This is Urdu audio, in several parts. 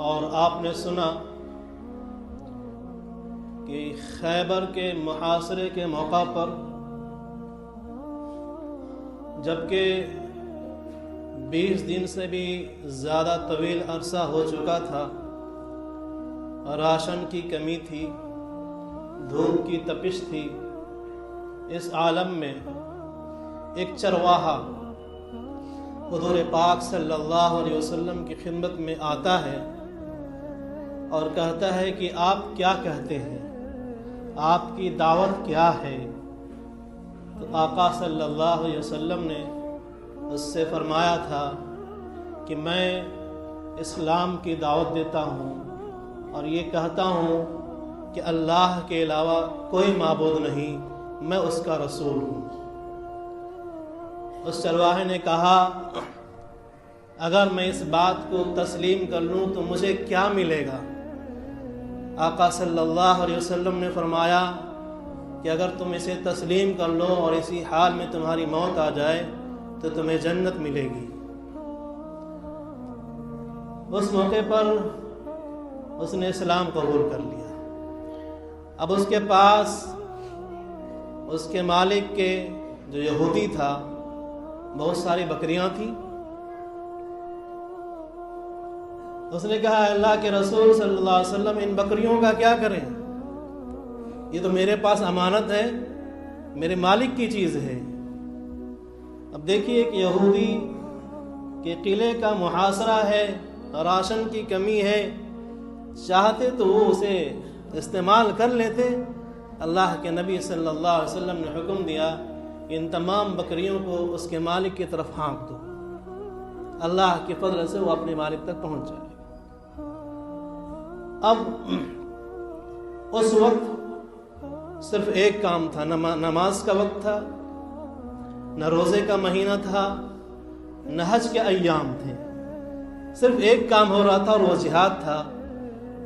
اور آپ نے سنا کہ خیبر کے محاصرے کے موقع پر جبکہ 20 دن سے بھی زیادہ طویل عرصہ ہو چکا تھا، راشن کی کمی تھی، دھوپ کی تپش تھی، اس عالم میں ایک چرواہا حضور پاک صلی اللہ علیہ وسلم کی خدمت میں آتا ہے اور کہتا ہے کہ آپ کیا کہتے ہیں، آپ کی دعوت کیا ہے؟ تو آقا صلی اللہ علیہ وسلم نے اس سے فرمایا تھا کہ میں اسلام کی دعوت دیتا ہوں اور یہ کہتا ہوں کہ اللہ کے علاوہ کوئی معبود نہیں، میں اس کا رسول ہوں۔ اس چرواہے نے کہا اگر میں اس بات کو تسلیم کر لوں تو مجھے کیا ملے گا؟ آقا صلی اللہ علیہ وسلم نے فرمایا کہ اگر تم اسے تسلیم کر لو اور اسی حال میں تمہاری موت آ جائے تو تمہیں جنت ملے گی۔ اس موقع پر اس نے اسلام قبول کر لیا۔ اب اس کے پاس اس کے مالک کے جو یہودی تھا بہت ساری بکریاں تھیں۔ اس نے کہا اللہ کے رسول صلی اللہ علیہ وسلم ان بکریوں کا کیا کریں؟ یہ تو میرے پاس امانت ہے، میرے مالک کی چیز ہے۔ اب دیکھیے کہ یہودی کے قلعے کا محاصرہ ہے، راشن کی کمی ہے، چاہتے تو وہ اسے استعمال کر لیتے۔ اللہ کے نبی صلی اللہ علیہ وسلم نے حکم دیا کہ ان تمام بکریوں کو اس کے مالک کی طرف ہانک دو، اللہ کے فضل سے وہ اپنے مالک تک پہنچ جائے۔ اب اس وقت صرف ایک کام تھا، نماز کا وقت تھا، نہ روزے کا مہینہ تھا، نہ حج کے ایام تھے، صرف ایک کام ہو رہا تھا اور وہ جہاد تھا۔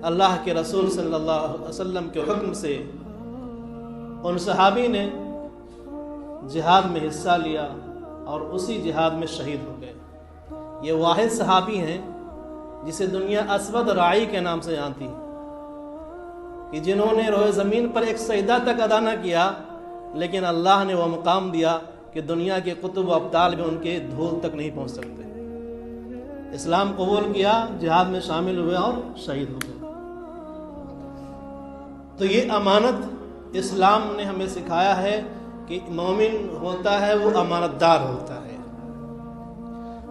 اللہ کے رسول صلی اللہ علیہ وسلم کے حکم سے ان صحابی نے جہاد میں حصہ لیا اور اسی جہاد میں شہید ہو گئے۔ یہ واحد صحابی ہیں جسے دنیا اسود راعی کے نام سے جانتی ہے، کہ جنہوں نے روئے زمین پر ایک سجدہ تک ادا نہ کیا، لیکن اللہ نے وہ مقام دیا کہ دنیا کے قطب و ابطال بھی ان کے دھول تک نہیں پہنچ سکتے۔ اسلام قبول کیا، جہاد میں شامل ہوئے اور شہید ہو گئے۔ تو یہ امانت اسلام نے ہمیں سکھایا ہے کہ مومن ہوتا ہے وہ امانت دار ہوتا ہے۔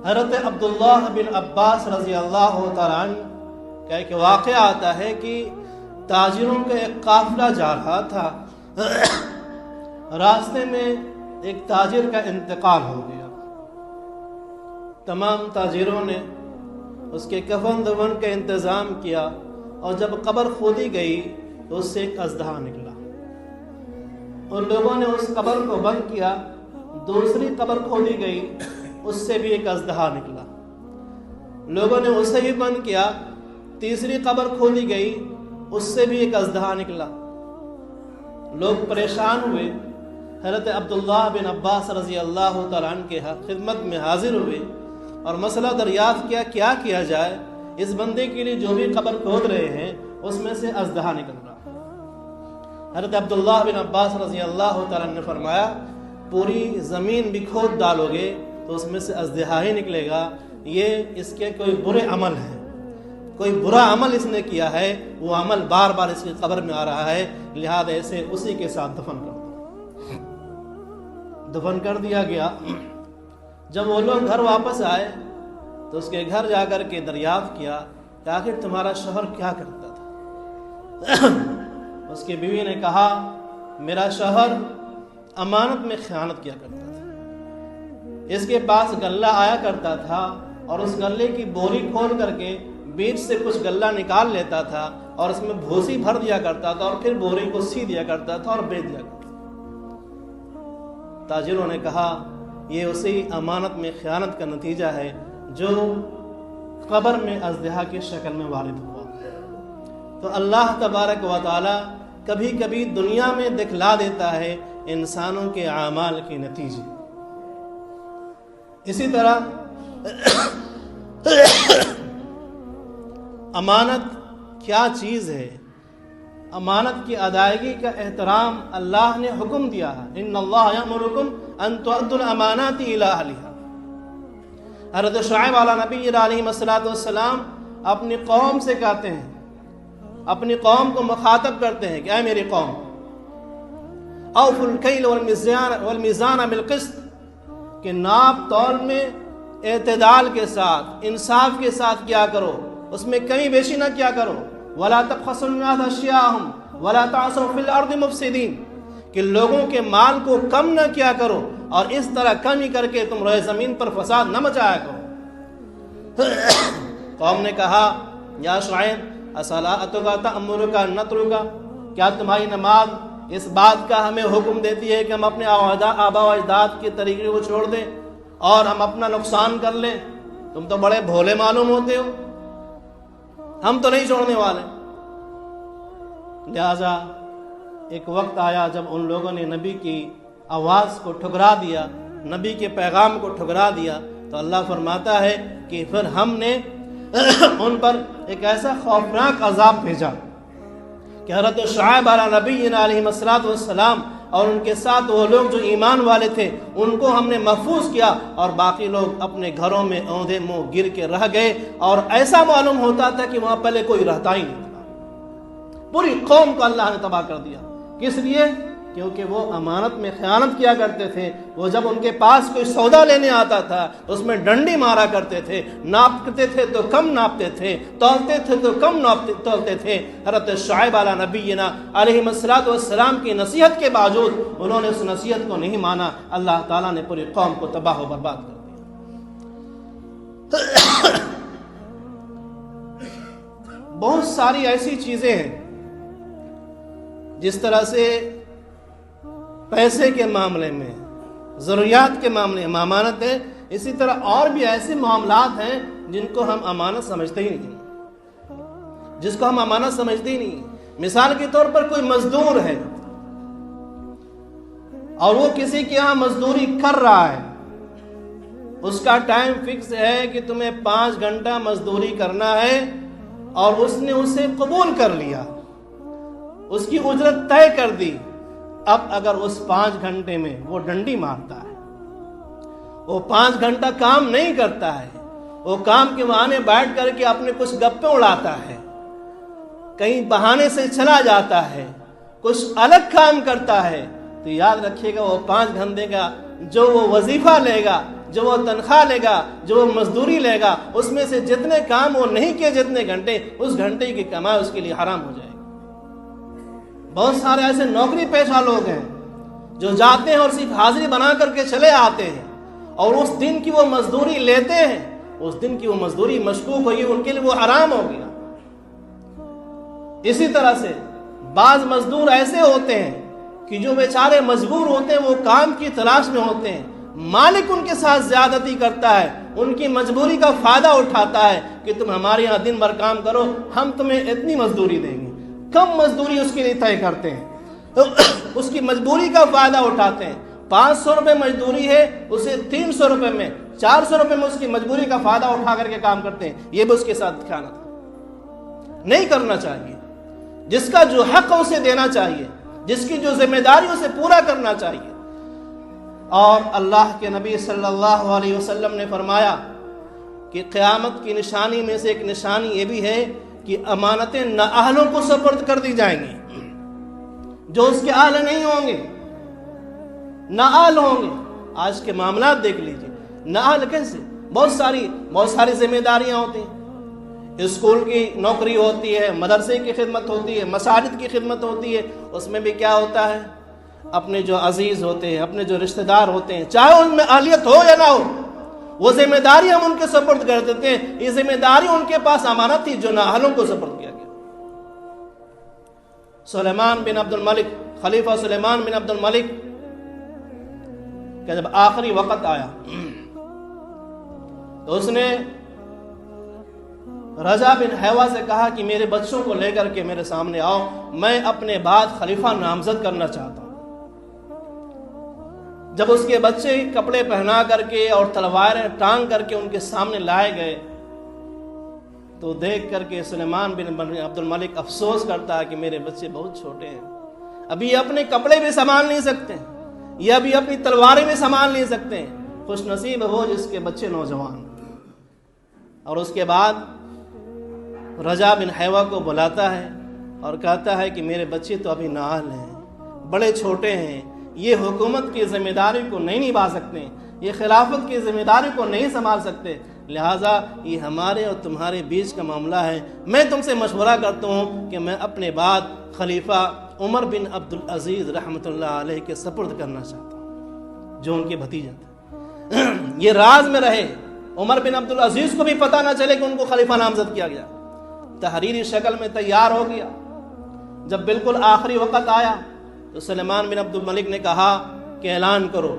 حضرت عبداللہ بن عباس رضی اللہ تعالیٰ عنہ کا ایک واقعہ آتا ہے کہ تاجروں کا ایک قافلہ جا رہا تھا، راستے میں ایک تاجر کا انتقال ہو گیا۔ تمام تاجروں نے اس کے کفن دفن کا انتظام کیا اور جب قبر کھودی گئی تو اس سے ایک اژدہا نکلا۔ ان لوگوں نے اس قبر کو بند کیا، دوسری قبر کھودی گئی، اس سے بھی ایک اژدہا نکلا۔ لوگوں نے اسے بھی بند کیا، تیسری قبر کھودی گئی، اس سے بھی ایک اژدہا نکلا۔ لوگ پریشان ہوئے، حضرت عبداللہ بن عباس رضی اللہ تعالیٰ عنہ کے خدمت میں حاضر ہوئے اور مسئلہ دریافت کیا جائے۔ اس بندے کے لیے جو بھی قبر کھود رہے ہیں اس میں سے اژدہا نکل رہا۔ حضرت عبداللہ بن عباس رضی اللہ تعالیٰ عنہ نے فرمایا پوری زمین بھی کھود ڈالو گے تو اس میں سے اژدہا ہی نکلے گا، یہ اس کے کوئی برے عمل ہے، کوئی برا عمل اس نے کیا ہے، وہ عمل بار بار اس کی قبر میں آ رہا ہے، لہذا اسے اسی کے ساتھ دفن کر دو۔ دفن کر دیا گیا۔ جب وہ لوگ گھر واپس آئے تو اس کے گھر جا کر کے دریافت کیا کہ آخر تمہارا شوہر کیا کرتا تھا؟ اس کی بیوی نے کہا میرا شوہر امانت میں خیانت کیا کرتا تھا، اس کے پاس غلہ آیا کرتا تھا اور اس غلے کی بوری کھول کر کے بیچ سے کچھ غلہ نکال لیتا تھا اور اس میں بھوسی بھر دیا کرتا تھا اور پھر بوری کو سی دیا کرتا تھا اور بیچ دیا کرتا تھا۔ تاجروں نے کہا یہ اسی امانت میں خیانت کا نتیجہ ہے جو قبر میں اژدہا کی شکل میں وارد ہوا۔ تو اللہ تبارک و تعالی کبھی کبھی دنیا میں دکھلا دیتا ہے انسانوں کے اعمال کے نتیجے۔ اسی طرح امانت کیا چیز ہے، امانت کی ادائیگی کا احترام اللہ نے حکم دیا ہے، ان اللہ یامرکم ان تؤدوا الامانات الی اہلھا۔ حضرت شعیب علیہ نبی علیہ السلام اپنی قوم سے کہتے ہیں، اپنی قوم کو مخاطب کرتے ہیں کہ اے میری قوم، اوفوا الکیل والمیزان بالقسط، کہ ناپ تول میں اعتدال کے ساتھ، انصاف کے ساتھ کیا کرو، اس میں کمی بیشی نہ کیا کرو، ولا تبخسوا الناس اشیاءهم ولا تعثوا فی الارض مفسدین، کہ لوگوں کے مال کو کم نہ کیا کرو اور اس طرح کمی کر کے تم روئے زمین پر فساد نہ مچایا کرو۔ قوم نے کہا یا شعیب اصلاۃک تأمرک ان نترک، کیا تمہاری نماز اس بات کا ہمیں حکم دیتی ہے کہ ہم اپنے آبا و اجداد کے طریقے کو چھوڑ دیں اور ہم اپنا نقصان کر لیں؟ تم تو بڑے بھولے معلوم ہوتے ہو، ہم تو نہیں چھوڑنے والے۔ لہذا ایک وقت آیا جب ان لوگوں نے نبی کی آواز کو ٹھکرا دیا، نبی کے پیغام کو ٹھکرا دیا، تو اللہ فرماتا ہے کہ پھر ہم نے ان پر ایک ایسا خوفناک عذاب بھیجا کہ حضرت شعیب علیہ نبی علیہ السلام اور ان کے ساتھ وہ لوگ جو ایمان والے تھے ان کو ہم نے محفوظ کیا، اور باقی لوگ اپنے گھروں میں اوندھے منہ گر کے رہ گئے، اور ایسا معلوم ہوتا تھا کہ وہاں پہلے کوئی رہتا ہی نہیں تھا۔ پوری قوم کو اللہ نے تباہ کر دیا۔ کس لیے؟ کیونکہ وہ امانت میں خیانت کیا کرتے تھے۔ وہ جب ان کے پاس کوئی سودا لینے آتا تھا اس میں ڈنڈی مارا کرتے تھے، ناپتے تھے تو کم ناپتے تھے، تولتے تھے تو کم تولتے تھے۔ حضرت شعیب علیہ نبینا علیہ السلام کی نصیحت کے باوجود انہوں نے اس نصیحت کو نہیں مانا، اللہ تعالیٰ نے پوری قوم کو تباہ و برباد کر دیا۔ بہت ساری ایسی چیزیں ہیں جس طرح سے پیسے کے معاملے میں، ضروریات کے معاملے میں امانت ہے، اسی طرح اور بھی ایسے معاملات ہیں جن کو ہم امانت سمجھتے ہی نہیں، جس کو ہم امانت سمجھتے ہی نہیں۔ مثال کے طور پر کوئی مزدور ہے اور وہ کسی کے یہاں مزدوری کر رہا ہے، اس کا ٹائم فکس ہے کہ تمہیں 5 گھنٹہ مزدوری کرنا ہے، اور اس نے اسے قبول کر لیا، اس کی اجرت طے کر دی۔ اب اگر اس 5 گھنٹے میں وہ ڈنڈی مارتا ہے، وہ 5 گھنٹہ کام نہیں کرتا ہے، وہ کام کے بہانے بیٹھ کر کے اپنے کچھ گپے اڑاتا ہے، کہیں بہانے سے چلا جاتا ہے، کچھ الگ کام کرتا ہے، تو یاد رکھیے گا وہ 5 گھنٹے کا جو وہ وظیفہ لے گا، جو وہ تنخواہ لے گا، جو وہ مزدوری لے گا، اس میں سے جتنے کام وہ نہیں کیے جتنے گھنٹے، اس گھنٹے کی کمائی اس کے لیے حرام ہو جائے گی۔ بہت سارے ایسے نوکری پیشہ لوگ ہیں جو جاتے ہیں اور صرف حاضری بنا کر کے چلے آتے ہیں، اور اس دن کی وہ مزدوری لیتے ہیں، اس دن کی وہ مزدوری مشکوک ہوئی، ان کے لیے وہ حرام ہو گیا۔ اسی طرح سے بعض مزدور ایسے ہوتے ہیں کہ جو بیچارے مجبور ہوتے ہیں، وہ کام کی تلاش میں ہوتے ہیں، مالک ان کے ساتھ زیادتی کرتا ہے، ان کی مجبوری کا فائدہ اٹھاتا ہے کہ تم ہمارے یہاں دن بھر کام کرو، ہم تمہیں اتنی مزدوری دیں گے، کم مزدوری اس کے لیے طے کرتے ہیں، تو اس کی مجبوری کا فائدہ اٹھاتے ہیں۔ 500 روپے مزدوری ہے، اسے 300 روپے میں، 400 روپے میں اس کی مجبوری کا فائدہ اٹھا کر کے کام کرتے ہیں۔ یہ بھی اس کے ساتھ خیانت نہیں کرنا چاہیے۔ جس کا جو حق ہے اسے دینا چاہیے، جس کی جو ذمہ داری اسے پورا کرنا چاہیے۔ اور اللہ کے نبی صلی اللہ علیہ وسلم نے فرمایا کہ قیامت کی نشانی میں سے ایک نشانی یہ بھی ہے کہ امانتیں نااہلوں کو سپرد کر دی جائیں گی، جو اس کے اہل نہیں ہوں گے، نااہل ہوں گے۔ آج کے معاملات دیکھ لیجئے، نااہل کیسے؟ بہت ساری ذمہ داریاں ہوتی ہیں، اسکول کی نوکری ہوتی ہے، مدرسے کی خدمت ہوتی ہے، مساجد کی خدمت ہوتی ہے، اس میں بھی کیا ہوتا ہے؟ اپنے جو عزیز ہوتے ہیں، اپنے جو رشتہ دار ہوتے ہیں، چاہے ان میں اہلیت ہو یا نہ ہو، وہ ذمہ داری ہم ان کے سپرد کر دیتے ہیں۔ یہ ذمہ داری ان کے پاس امانت تھی جو نااہلوں کو سپرد کیا گیا۔ سلیمان بن عبد الملک، خلیفہ سلیمان بن عبد الملک کہ جب آخری وقت آیا تو اس نے رجا بن حیوہ سے کہا کہ میرے بچوں کو لے کر کے میرے سامنے آؤ، میں اپنے بعد خلیفہ نامزد کرنا چاہتا ہوں۔ جب اس کے بچے کپڑے پہنا کر کے اور تلواریں ٹانگ کر کے ان کے سامنے لائے گئے تو دیکھ کر کے سلیمان بن عبد الملک افسوس کرتا ہے کہ میرے بچے بہت چھوٹے ہیں، ابھی یہ اپنے کپڑے بھی سنبھال نہیں سکتے، یہ ابھی اپنی تلواریں بھی سنبھال نہیں سکتے، خوش نصیب ہو جس کے بچے نوجوان۔ اور اس کے بعد رجا بن حیوہ کو بلاتا ہے اور کہتا ہے کہ میرے بچے تو ابھی نااہل ہیں، بڑے چھوٹے ہیں، یہ حکومت کی ذمہ داری کو نہیں نبھا سکتے، یہ خلافت کی ذمہ داری کو نہیں سنبھال سکتے، لہٰذا یہ ہمارے اور تمہارے بیچ کا معاملہ ہے، میں تم سے مشورہ کرتا ہوں کہ میں اپنے بعد خلیفہ عمر بن عبد العزیز رحمۃ اللہ علیہ کے سپرد کرنا چاہتا ہوں، جو ان کے بھتیجا تھے۔ یہ راز میں رہے، عمر بن عبد العزیز کو بھی پتہ نہ چلے کہ ان کو خلیفہ نامزد کیا گیا، تحریری شکل میں تیار ہو گیا۔ جب بالکل آخری وقت آیا تو سلیمان بن عبد الملک نے کہا کہ اعلان کرو،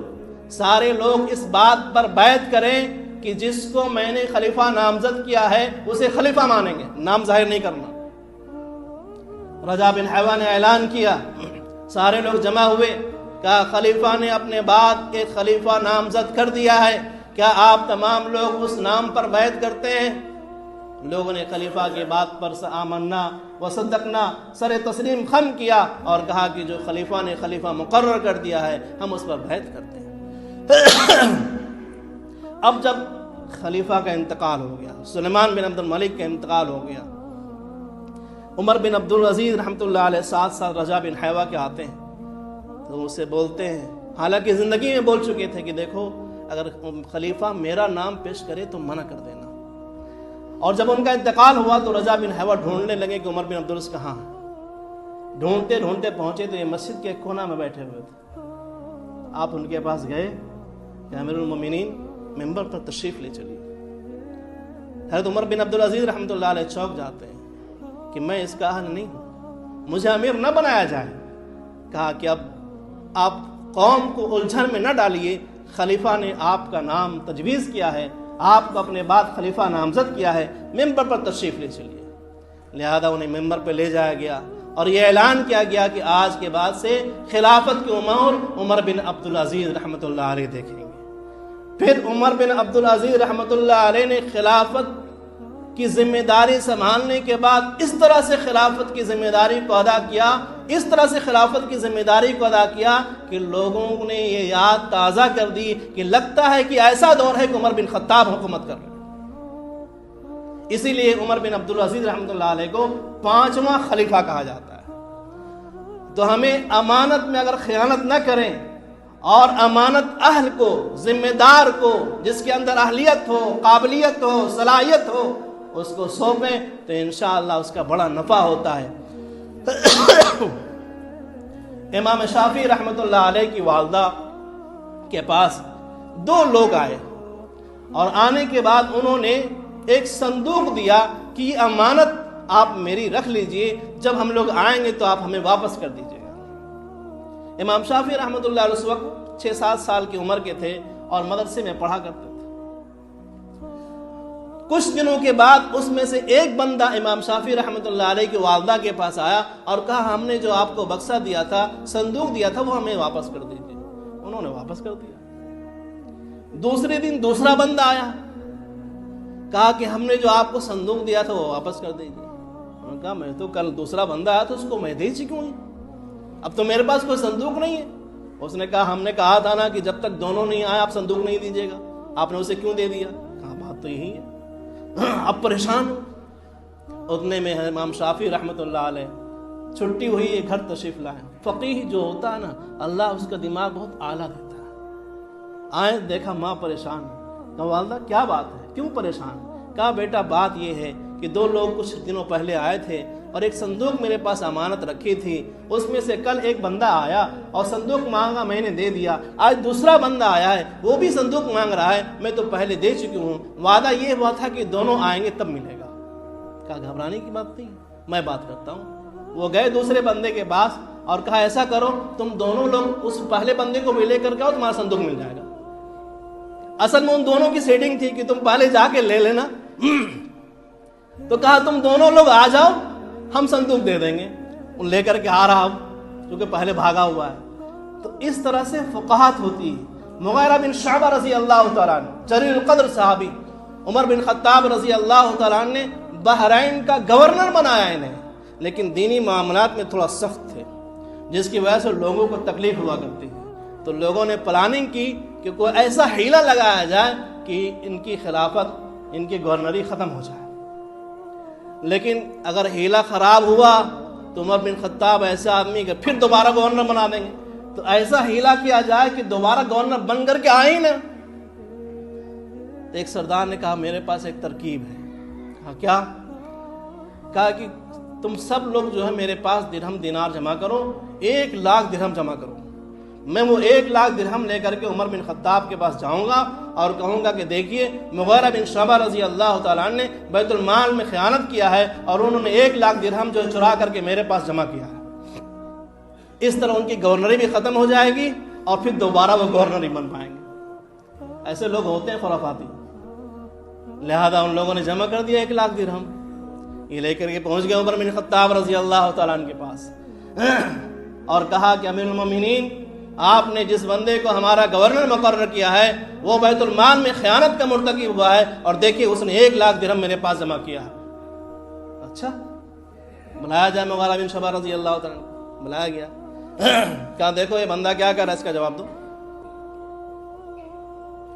سارے لوگ اس بات پر بیعت کریں کہ جس کو میں نے خلیفہ نامزد کیا ہے اسے خلیفہ مانیں گے، نام ظاہر نہیں کرنا۔ رجا بن حیوہ نے اعلان کیا، سارے لوگ جمع ہوئے، کہا خلیفہ نے اپنے بعد ایک خلیفہ نامزد کر دیا ہے، کیا آپ تمام لوگ اس نام پر بیعت کرتے ہیں؟ لوگوں نے خلیفہ کے بات پر آمنا و صدقنا، سر تسلیم خم کیا اور کہا کہ جو خلیفہ نے خلیفہ مقرر کر دیا ہے ہم اس پر بیعت کرتے ہیں۔ اب جب خلیفہ کا انتقال ہو گیا، سلیمان بن عبد الملک کا انتقال ہو گیا، عمر بن عبد العزیز رحمۃ اللہ علیہ ساتھ ساتھ رجا بن حیوہ کے آتے ہیں تو اسے بولتے ہیں، حالانکہ زندگی میں بول چکے تھے کہ دیکھو اگر خلیفہ میرا نام پیش کرے تو منع کر دینا۔ اور جب ان کا انتقال ہوا تو رجا بن حیوہ ڈھونڈنے لگے کہ عمر بن عبد العزیز کہاں ہے، ڈھونڈتے ڈھونڈتے پہنچے تو یہ مسجد کے ایک کونا میں بیٹھے ہوئے تھے۔ آپ ان کے پاس گئے کہ امیر المومنین ممبر پر تشریف لے چلیے۔ حضرت عمر بن عبد العزیز رحمۃ اللہ علیہ چوک جاتے ہیں کہ میں اس کا اہل نہیں ہوں، مجھے امیر نہ بنایا جائے۔ کہا کہ اب آپ قوم کو الجھن میں نہ ڈالیے، خلیفہ نے آپ کا نام تجویز کیا ہے، آپ کو اپنے بعد خلیفہ نامزد کیا ہے، ممبر پر تشریف لے چلیے۔ لہذا انہیں ممبر پہ لے جایا گیا اور یہ اعلان کیا گیا کہ آج کے بعد سے خلافت کی امور عمر بن عبد العزیز رحمۃ اللہ علیہ دیکھیں گے۔ پھر عمر بن عبد العزیز رحمۃ اللہ علیہ نے خلافت کی ذمہ داری سنبھالنے کے بعد اس طرح سے خلافت کی ذمہ داری کو ادا کیا، اس طرح سے خلافت کی ذمہ داری کو ادا کیا کہ لوگوں نے یہ یاد تازہ کر دی کہ لگتا ہے کہ ایسا دور ہے کہ عمر بن خطاب حکومت کر رہے ہیں۔ اسی لیے عمر بن عبد العزیز رحمۃ اللہ علیہ کو 5واں خلیفہ کہا جاتا ہے۔ تو ہمیں امانت میں اگر خیانت نہ کریں اور امانت اہل کو، ذمہ دار کو، جس کے اندر اہلیت ہو، قابلیت ہو، صلاحیت ہو، اس کو سونپیں تو انشاءاللہ اس کا بڑا نفع ہوتا ہے۔ امام شافعی رحمۃ اللہ علیہ کی والدہ کے پاس 2 لوگ آئے اور آنے کے بعد انہوں نے ایک صندوق دیا کہ یہ امانت آپ میری رکھ لیجئے، جب ہم لوگ آئیں گے تو آپ ہمیں واپس کر دیجئے گا۔ امام شافعی رحمۃ اللہ علیہ اس وقت 6-7 سال کی عمر کے تھے اور مدرسے میں پڑھا کرتے تھے۔ کچھ دنوں کے بعد اس میں سے ایک بندہ امام شافعی رحمۃ اللہ علیہ کی والدہ کے پاس آیا اور کہا ہم نے جو آپ کو بکسہ دیا تھا، صندوق دیا تھا، وہ ہمیں واپس کر دیجیے۔ انہوں نے واپس کر دیا۔ دوسرے دن دوسرا بندہ آیا، کہا کہ ہم نے جو آپ کو صندوق دیا تھا وہ واپس کر دیجیے۔ انہوں نے کہا میں تو کل دوسرا بندہ آیا تو اس کو میں دے چکی ہوں، اب تو میرے پاس کوئی صندوق نہیں ہے۔ اس نے کہا ہم نے کہا تھا نا کہ جب تک دونوں نہیں آئے آپ صندوق نہیں دیجیے گا، آپ نے اسے کیوں دے دیا؟ کہا بات تو یہی ہے، اب پریشان ہو۔ اتنے میں امام شافعی رحمۃ اللہ علیہ چھٹی ہوئی ہے، گھر تشریف لائے۔ فقیہ جو ہوتا ہے نا، اللہ اس کا دماغ بہت اعلیٰ دیتا ہے۔ آئے دیکھا ماں پریشان ہے، کہا والدہ کیا بات ہے، کیوں پریشان؟ کہا بیٹا بات یہ ہے کہ 2 لوگ کچھ دنوں پہلے آئے تھے اور ایک صندوق میرے پاس امانت رکھی تھی، اس میں سے کل ایک بندہ آیا اور صندوق مانگا، میں نے دے دیا۔ آج دوسرا بندہ آیا ہے، وہ بھی صندوق مانگ رہا ہے، میں تو پہلے دے چکی ہوں، وعدہ یہ ہوا تھا کہ دونوں آئیں گے تب ملے گا۔ کہا گھبرانے کی بات نہیں، میں بات کرتا ہوں۔ وہ گئے دوسرے بندے کے پاس اور کہا ایسا کرو تم دونوں لوگ اس پہلے بندے کو بھی لے کر کے آؤ، تمہارا صندوق مل جائے گا۔ اصل میں ان دونوں کی سیٹنگ تھی کہ تم پہلے جا کے لے لینا، تو کہا تم دونوں لوگ آ جاؤ، ہم صندوق دے دیں گے۔ ان لے کر کے آ رہا کیونکہ پہلے بھاگا ہوا ہے۔ تو اس طرح سے فقاہت ہوتی ہے۔ مغیرہ بن شعبہ رضی اللہ تعالیٰ عنہ، جلیل القدر صحابی، عمر بن خطاب رضی اللہ تعالیٰ عنہ نے بحرین کا گورنر بنایا انہیں، لیکن دینی معاملات میں تھوڑا سخت تھے، جس کی وجہ سے لوگوں کو تکلیف ہوا کرتی ہے۔ تو لوگوں نے پلاننگ کی کہ کوئی ایسا ہیلہ لگایا جائے کہ ان کی خلافت، ان کی گورنری ختم ہو جائے۔ لیکن اگر ہیلہ خراب ہوا تو عمر بن خطاب ایسے آدمی کہ پھر دوبارہ گورنر بنا دیں گے، تو ایسا ہیلہ کیا جائے کہ دوبارہ گورنر بن کر کے آئے ہی نہ۔ تو ایک سردار نے کہا میرے پاس ایک ترکیب ہے۔ کہا کیا؟ کہا کہ تم سب لوگ جو ہے میرے پاس درہم دینار جمع کرو، 1,00,000 درہم جمع کرو۔ میں وہ 1,00,000 درہم لے کر کے عمر بن خطاب کے پاس جاؤں گا اور کہوں گا کہ دیکھیے مغیرہ بن شعبہ رضی اللہ تعالیٰ عنہ نے بیت المال میں خیانت کیا ہے اور انہوں نے 1,00,000 درہم جو چرا کر کے میرے پاس جمع کیا ہے۔ اس طرح ان کی گورنری بھی ختم ہو جائے گی اور پھر دوبارہ وہ گورنر ہی بن پائیں گے۔ ایسے لوگ ہوتے ہیں خرافاتی۔ لہذا ان لوگوں نے جمع کر دیا 1,00,000 درہم، یہ لے کر کے پہنچ گئے عمر بن خطاب رضی اللہ تعالیٰ عنہ کے پاس اور کہا کہ امیر المومنین، آپ نے جس بندے کو ہمارا گورنر مقرر کیا ہے وہ بیت المال میں خیانت کا مرتکب ہوا ہے، اور دیکھیے اس نے 1,00,000 درہم میرے پاس جمع کیا ہے۔ اچھا، بلایا جائے مغیرہ بن شعبہ رضی اللہ تعالیٰ عنہ۔ بلایا گیا، کہا دیکھو یہ بندہ کیا کر رہا ہے، اس کا جواب دو۔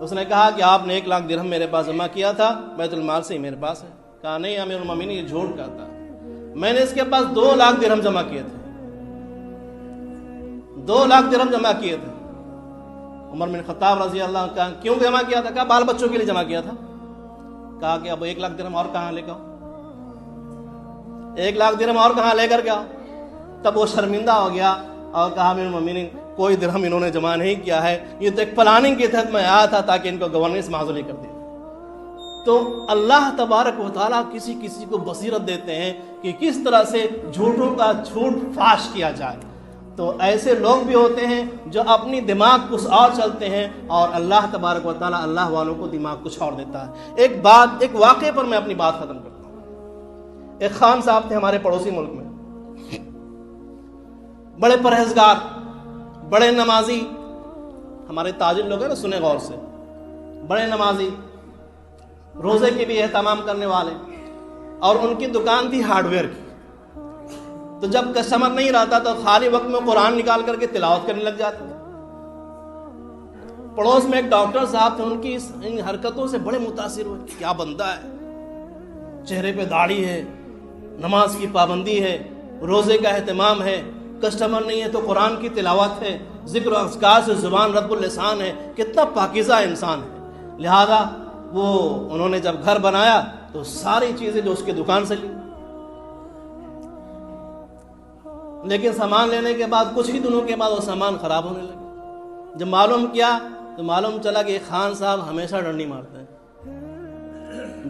اس نے کہا کہ آپ نے 1,00,000 درہم میرے پاس جمع کیا تھا، بیت المال سے ہی میرے پاس ہے۔ کہا نہیں امیر المومنین، یہ جھوٹ کہتا ہے، میں نے اس کے پاس 2,00,000 درہم جمع کیے تھے، 2,00,000 درہم جمع کیے تھے۔ عمر بن خطاب رضی اللہ عنہ کہا کیوں جمع کیا تھا؟ کہا بال بچوں کے لیے جمع کیا تھا۔ کہا کہ اب 1,00,000 درہم اور کہاں لے کے آؤ، 1,00,000 درہم اور کہاں لے کر کے آؤ؟ تب وہ شرمندہ ہو گیا اور کہا امیر المومنین کوئی درہم انہوں نے جمع نہیں کیا ہے، یہ تو ایک پلاننگ کے تحت میں آیا تھا تاکہ ان کو گورنر سے معزولی کر دے۔ تو اللہ تبارک و تعالیٰ کسی کسی کو بصیرت دیتے ہیں کہ کس طرح سے جھوٹوں کا جھوٹ فاش کیا جائے۔ تو ایسے لوگ بھی ہوتے ہیں جو اپنی دماغ کچھ اور چلتے ہیں، اور اللہ تبارک و تعالیٰ اللہ والوں کو دماغ کچھ اور دیتا ہے۔ ایک واقعے پر میں اپنی بات ختم کرتا ہوں۔ ایک خان صاحب تھے ہمارے پڑوسی ملک میں، بڑے پرہیزگار، بڑے نمازی، ہمارے تاجر لوگ ہیں نا، سنے غور سے، بڑے نمازی، روزے کے بھی اہتمام کرنے والے، اور ان کی دکان تھی ہارڈ ویئر کی۔ تو جب کسٹمر نہیں رہتا تو خالی وقت میں قرآن نکال کر کے تلاوت کرنے لگ جاتے تھے۔ پڑوس میں ایک ڈاکٹر صاحب تھے، ان کی ان حرکتوں سے بڑے متاثر ہوئے، کیا بندہ ہے، چہرے پہ داڑھی ہے، نماز کی پابندی ہے، روزے کا اہتمام ہے، کسٹمر نہیں ہے تو قرآن کی تلاوت ہے، ذکر و اذکار سے زبان رب اللسان ہے، کتنا پاکیزہ انسان ہے۔ لہذا وہ انہوں نے جب گھر بنایا تو ساری چیزیں جو اس کی دکان سے لی، لیکن سامان لینے کے بعد کچھ ہی دنوں کے بعد وہ سامان خراب ہونے لگے۔ جب معلوم کیا تو معلوم چلا کہ خان صاحب ہمیشہ ڈنڈی مارتے ہیں،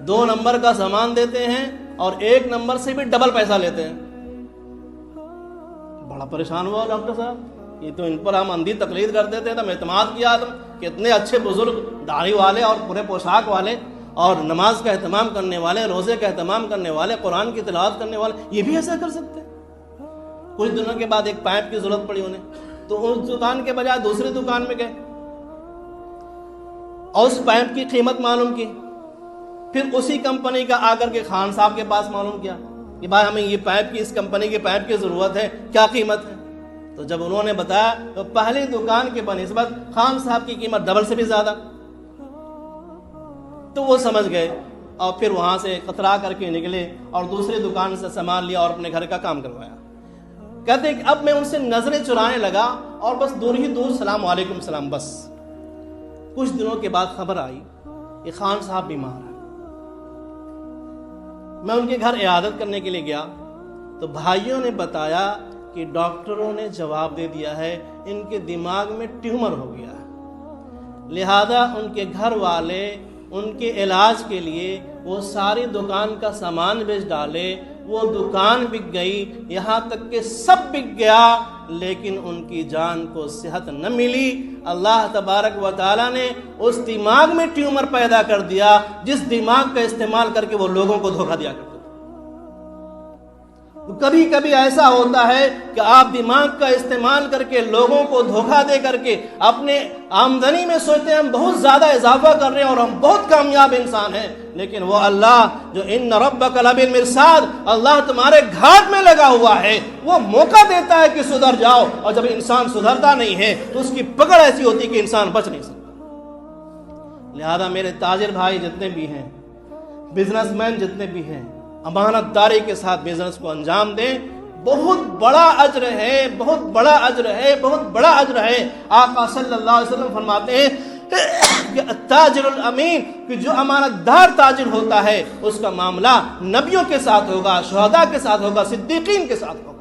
2 نمبر کا سامان دیتے ہیں اور 1 نمبر سے بھی ڈبل پیسہ لیتے ہیں۔ بڑا پریشان ہوا ڈاکٹر صاحب، یہ تو ان پر ہم اندھی تقلید کرتے تھے، تم اعتماد کیا تم کہ اتنے اچھے بزرگ داڑھی والے اور پورے پوشاک والے اور نماز کا اہتمام کرنے والے، روزے کا اہتمام کرنے والے، قرآن کی تلاوت کرنے والے، یہ بھی ایسا کر سکتے ہیں۔ کچھ دنوں کے بعد ایک پائپ کی ضرورت پڑی انہیں، تو اس دکان کے بجائے دوسری دکان میں گئے اور اس پائپ کی قیمت معلوم کی۔ پھر اسی کمپنی کا آ کر کے خان صاحب کے پاس معلوم کیا کہ بھائی ہمیں یہ پائپ کی، اس کمپنی کے پائپ کی ضرورت ہے، کیا قیمت ہے؟ تو جب انہوں نے بتایا تو پہلی دکان کے بنسبت خان صاحب کی قیمت ڈبل سے بھی زیادہ۔ تو وہ سمجھ گئے اور پھر وہاں سے کترا کر کے نکلے اور دوسری دکان سے سامان لیا اور اپنے گھر کا کام کروایا۔ کہتے ہیں کہ اب میں ان سے نظریں چرانے لگا اور بس دور ہی دور سلام علیکم سلام بس۔ کچھ دنوں کے بعد خبر آئی کہ خان صاحب بیمار ہیں۔ میں ان کے گھر عیادت کرنے کے لیے گیا تو بھائیوں نے بتایا کہ ڈاکٹروں نے جواب دے دیا ہے ان کے دماغ میں ٹیومر ہو گیا ہے، لہذا ان کے گھر والے ان کے علاج کے لیے وہ ساری دکان کا سامان بیچ ڈالے، وہ دکان بک گئی، یہاں تک کہ سب بک گیا، لیکن ان کی جان کو صحت نہ ملی۔ اللہ تبارک و تعالیٰ نے اس دماغ میں ٹیومر پیدا کر دیا جس دماغ کا استعمال کر کے وہ لوگوں کو دھوکہ دیا کرتے تھے۔ کبھی کبھی ایسا ہوتا ہے کہ آپ دماغ کا استعمال کر کے لوگوں کو دھوکہ دے کر کے اپنے آمدنی میں سوچتے ہیں ہم بہت زیادہ اضافہ کر رہے ہیں اور ہم بہت کامیاب انسان ہیں، لیکن وہ اللہ جو ان ربک لبالمرصاد، اللہ تمہارے گھاٹ میں لگا ہوا ہے، وہ موقع دیتا ہے کہ سدھر جاؤ، اور جب انسان سدھرتا نہیں ہے تو اس کی پکڑ ایسی ہوتی ہے کہ انسان بچ نہیں سکتا۔ لہذا میرے تاجر بھائی جتنے بھی ہیں، بزنس مین جتنے بھی ہیں، امانت داری کے ساتھ بزنس کو انجام دیں، بہت بڑا اجر ہے، بہت بڑا اجر ہے، بہت بڑا اجر ہے۔ آقا صلی اللہ علیہ وسلم فرماتے ہیں کہ التاجر الامین، کہ جو امانت دار تاجر ہوتا ہے اس کا معاملہ نبیوں کے ساتھ ہوگا، شہداء کے ساتھ ہوگا، صدیقین کے ساتھ ہوگا۔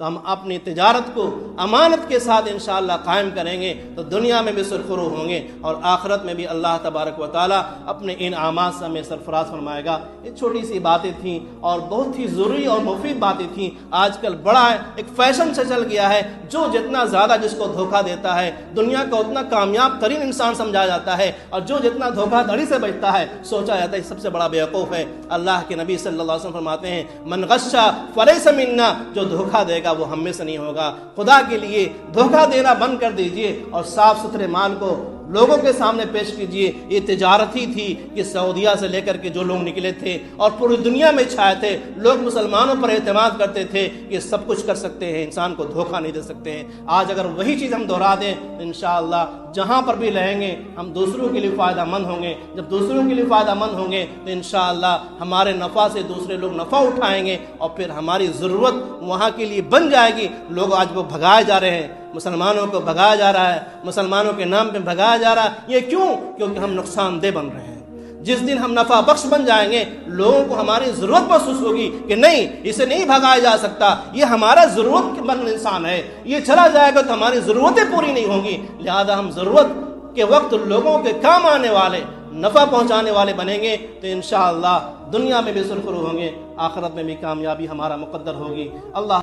تو ہم اپنی تجارت کو امانت کے ساتھ انشاءاللہ قائم کریں گے تو دنیا میں بھی سرخرو ہوں گے اور آخرت میں بھی اللہ تبارک و تعالیٰ اپنے انعامات سے ہمیں سرفراز فرمائے گا۔ یہ چھوٹی سی باتیں تھیں اور بہت ہی ضروری اور مفید باتیں تھیں۔ آج کل بڑا ایک فیشن سے چل گیا ہے، جو جتنا زیادہ جس کو دھوکہ دیتا ہے دنیا کا اتنا کامیاب ترین انسان سمجھا جاتا ہے، اور جو جتنا دھوکہ دھڑی سے بچتا ہے سوچا جاتا ہے سب سے بڑا بیوقوف ہے۔ اللہ کے نبی صلی اللہ علیہ وسلم فرماتے ہیں من غش فلیس منا، جو دھوکہ دے گا وہ ہم میں سے نہیں ہوگا۔ خدا کے لیے دھوکہ دینا بند کر دیجئے اور صاف ستھرے مال کو لوگوں کے سامنے پیش کیجئے۔ یہ تجارت ہی تھی کہ سعودیہ سے لے کر کے جو لوگ نکلے تھے اور پوری دنیا میں چھائے تھے، لوگ مسلمانوں پر اعتماد کرتے تھے کہ سب کچھ کر سکتے ہیں، انسان کو دھوکہ نہیں دے سکتے ہیں۔ آج اگر وہی چیز ہم دہرا دیں تو انشاءاللہ جہاں پر بھی رہیں گے ہم دوسروں کے لیے فائدہ مند ہوں گے۔ جب دوسروں کے لیے فائدہ مند ہوں گے تو انشاءاللہ ہمارے نفع سے دوسرے لوگ نفع اٹھائیں گے اور پھر ہماری ضرورت وہاں کے لیے بن جائے گی۔ لوگ آج وہ بھگائے جا رہے ہیں، مسلمانوں کو بھگایا جا رہا ہے، مسلمانوں کے نام پہ بھگایا جا رہا ہے۔ یہ کیوں؟ کیونکہ ہم نقصان دہ بن رہے ہیں۔ جس دن ہم نفع بخش بن جائیں گے لوگوں کو ہماری ضرورت محسوس ہوگی کہ نہیں اسے نہیں بھگایا جا سکتا، یہ ہمارا ضرورت مند انسان ہے، یہ چلا جائے گا تو ہماری ضرورتیں پوری نہیں ہوں گی۔ لہذا ہم ضرورت کے وقت لوگوں کے کام آنے والے، نفع پہنچانے والے بنیں گے تو انشاءاللہ دنیا میں بھی سرخرو ہوں گے، آخرت میں بھی کامیابی ہمارا مقدر ہوگی۔ اللہ